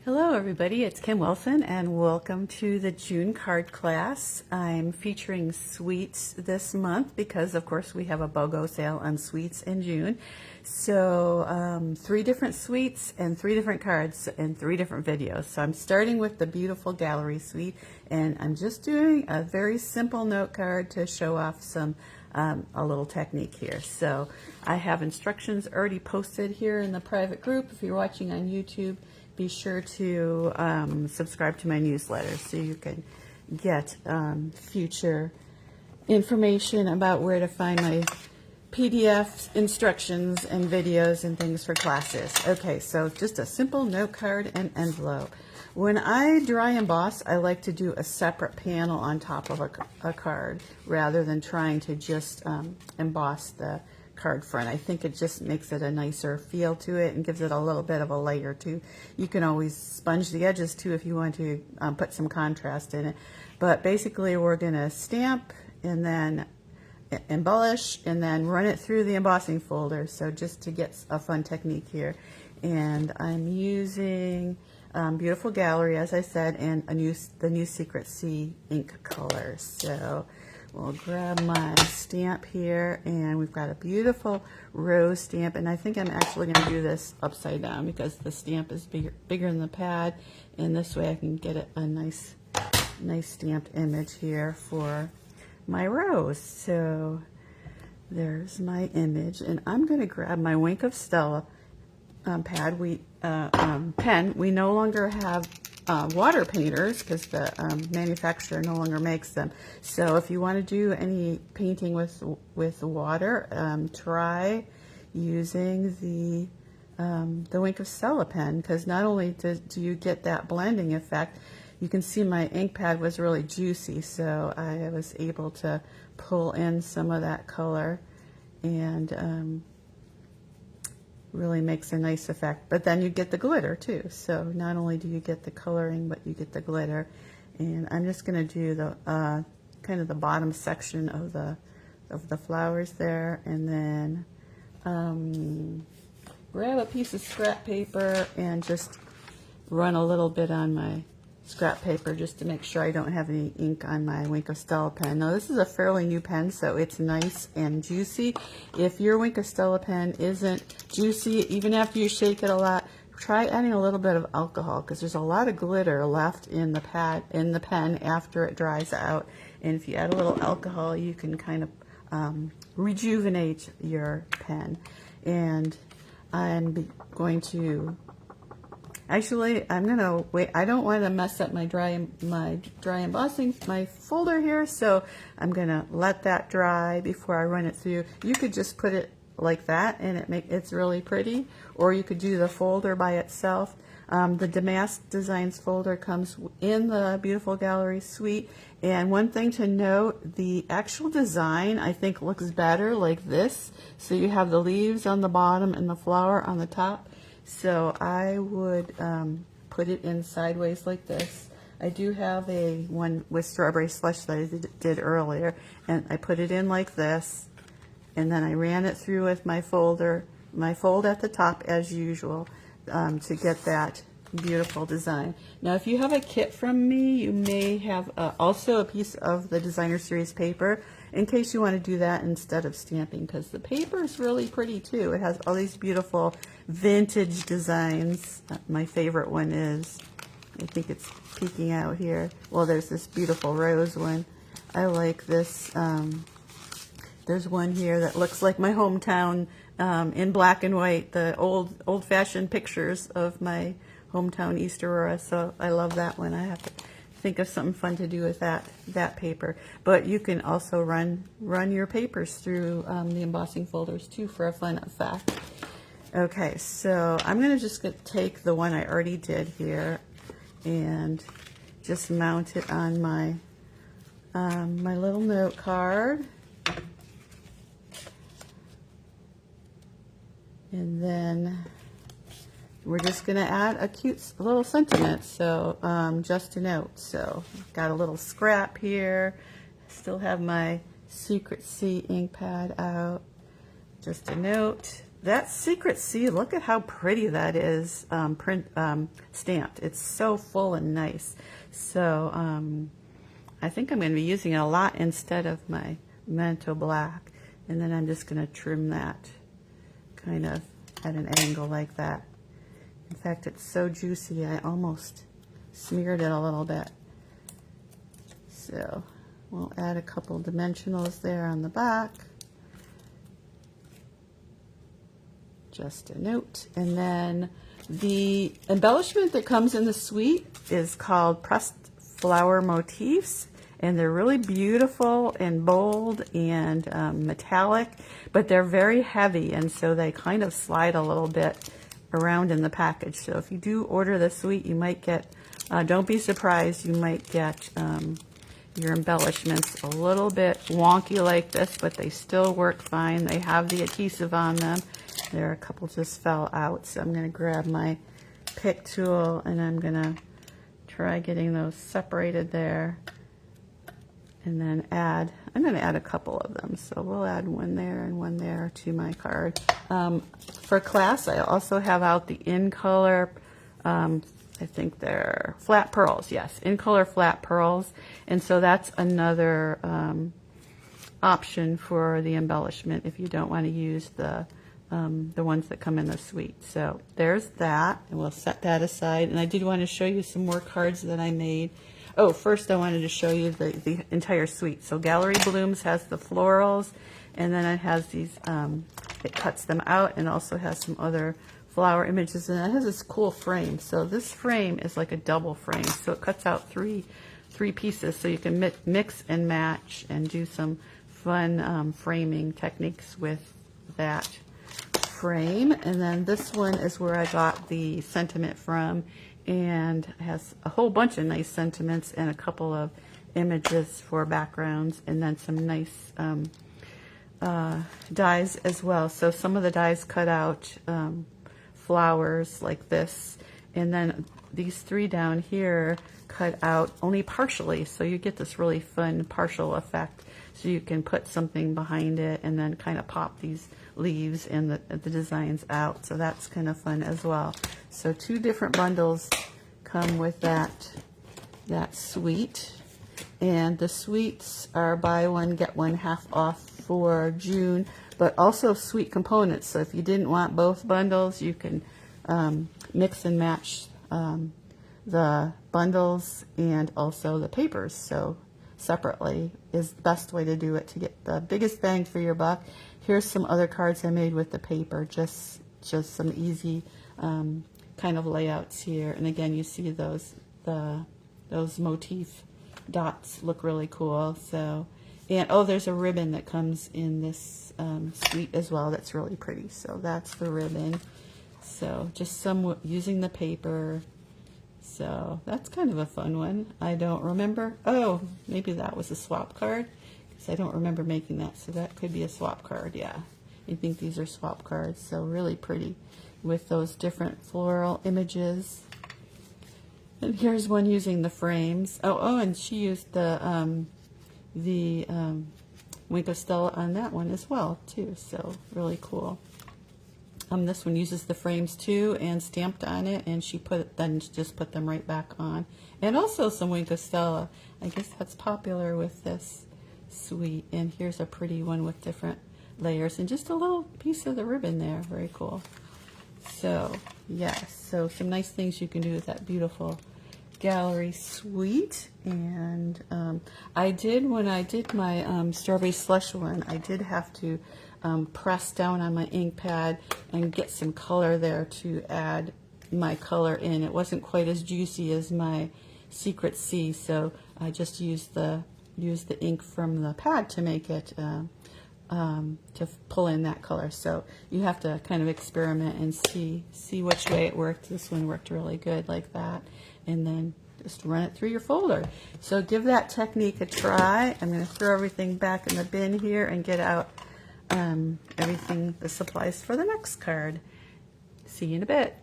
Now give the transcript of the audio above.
Hello everybody, it's Kim Wilson and welcome to the June card class. I'm featuring sweets this month because of course we have a BOGO sale on sweets in June. So 3 different sweets and 3 different cards and 3 different videos. So I'm starting with the beautiful gallery suite, and I'm just doing a very simple note card to show off some a little technique here. So I have instructions already posted here in the private group. If you're watching on YouTube, be sure to subscribe to my newsletter so you can get future information about where to find my PDFs, instructions, and videos and things for classes. Okay, so just a simple note card and envelope. When I dry emboss, I like to do a separate panel on top of a card rather than trying to just emboss the card front. I think it just makes it a nicer feel to it and gives it a little bit of a layer too. You can always sponge the edges too if you want to put some contrast in it. But basically we're going to stamp and then embellish and then run it through the embossing folder. So just to get a fun technique here. And I'm using Beautiful Gallery, as I said, and the new Secret Sea ink color. So we'll grab my stamp here, and we've got a beautiful rose stamp, and I think I'm actually going to do this upside down because the stamp is bigger than the pad, and this way I can get a nice stamped image here for my rose. So there's my image, and I'm going to grab my Wink of Stella pen. We no longer have water painters because the manufacturer no longer makes them. So if you want to do any painting with water, try using the Wink of Stella pen, because not only do you get that blending effect, you can see my ink pad was really juicy, so I was able to pull in some of that color and really makes a nice effect. But then you get the glitter too. So not only do you get the coloring, but you get the glitter. And I'm just going to do the kind of the bottom section of the flowers there, and then grab a piece of scrap paper and just run a little bit on my scrap paper just to make sure I don't have any ink on my Wink of Stella pen. Now this is a fairly new pen, so it's nice and juicy. If your Wink of Stella pen isn't juicy, even after you shake it a lot, try adding a little bit of alcohol, because there's a lot of glitter left in the pen after it dries out. And if you add a little alcohol, you can kind of rejuvenate your pen. And I'm going to Actually, I'm gonna wait. I don't want to mess up my dry embossing, my folder here, so I'm gonna let that dry before I run it through. You could just put it like that, and it's really pretty, or you could do the folder by itself. The Damask Designs folder comes in the Beautiful Gallery suite, and one thing to note, the actual design I think looks better like this. So you have the leaves on the bottom and the flower on the top. So I would put it in sideways like this. I do have one with strawberry slush that I did earlier, and I put it in like this, and then I ran it through with my fold at the top as usual to get that beautiful design. Now if you have a kit from me, you may have also a piece of the Designer Series paper in case you want to do that instead of stamping, because the paper is really pretty too. It has all these beautiful vintage designs. My favorite one is, I think it's peeking out here. Well, there's this beautiful rose one. I like this. There's one here that looks like my hometown in black and white, the old-fashioned pictures of my hometown East Aurora. So I love that one. I have to think of something fun to do with that paper. But you can also run your papers through the embossing folders too for a fun effect. Okay, so I'm going to just take the one I already did here and just mount it on my my little note card. And then we're just going to add a cute little sentiment, so just a note. So got a little scrap here. Still have my Secret Sea ink pad out. Just a note. that Secret C, look at how pretty that is stamped. It's so full and nice. So I think I'm going to be using it a lot instead of my Mento Black. And then I'm just going to trim that kind of at an angle like that. In fact, it's so juicy, I almost smeared it a little bit. So we'll add a couple dimensionals there on the back. Just a note. And then the embellishment that comes in the suite is called Pressed Flower Motifs, and they're really beautiful and bold and metallic, but they're very heavy, and so they kind of slide a little bit around in the package. So if you do order the suite, you might get, don't be surprised, you might get your embellishments a little bit wonky like this, but they still work fine. They have the adhesive on them. There, a couple just fell out, so I'm going to grab my pick tool and I'm going to try getting those separated there, and then I'm going to add a couple of them. So we'll add one there and one there to my card. For class, I also have out the In Color, I think they're flat pearls, yes, In Color flat pearls, and so that's another option for the embellishment if you don't want to use the ones that come in the suite. So there's that, and we'll set that aside. And I did want to show you some more cards that I made. Oh, first I wanted to show you the entire suite. So Gallery Blooms has the florals, and then it has these, it cuts them out and also has some other flower images, and it has this cool frame. So this frame is like a double frame, so it cuts out three pieces, so you can mix and match and do some fun framing techniques with that frame. And then this one is where I got the sentiment from, and has a whole bunch of nice sentiments and a couple of images for backgrounds, and then some nice dies as well. So some of the dies cut out flowers like this, and then these three down here cut out only partially, so you get this really fun partial effect. So you can put something behind it and then kind of pop these leaves and the designs out. So that's kind of fun as well. So 2 different bundles come with that suite. And the suites are buy one, get one half off for June, but also suite components. So if you didn't want both bundles, you can mix and match the bundles and also the papers. So separately is the best way to do it to get the biggest bang for your buck. Here's some other cards I made with the paper, just some easy kind of layouts here. And again, you see those motif dots look really cool. So, and oh, there's a ribbon that comes in this suite as well that's really pretty. So that's the ribbon. So just some using the paper. So that's kind of a fun one. I don't remember. Oh, maybe that was a swap card, because I don't remember making that. So that could be a swap card, yeah. I think these are swap cards. So really pretty with those different floral images. And here's one using the frames. Oh, and she used the Wink of Stella on that one as well, too. So really cool. This one uses the frames too and stamped on it, and she just put them right back on. And also some Wink of Stella. I guess that's popular with this suite. And here's a pretty one with different layers and just a little piece of the ribbon there. Very cool. So yes, so some nice things you can do with that beautiful gallery suite. And I did, when I did my Strawberry Slush one, I did have to press down on my ink pad and get some color there to add my color in. It wasn't quite as juicy as my Secret C, so I just used the ink from the pad to make it to pull in that color. So you have to kind of experiment and see which way it worked. This one worked really good like that, and then just run it through your folder. So give that technique a try. I'm going to throw everything back in the bin here and get out everything, the supplies for the next card. See you in a bit.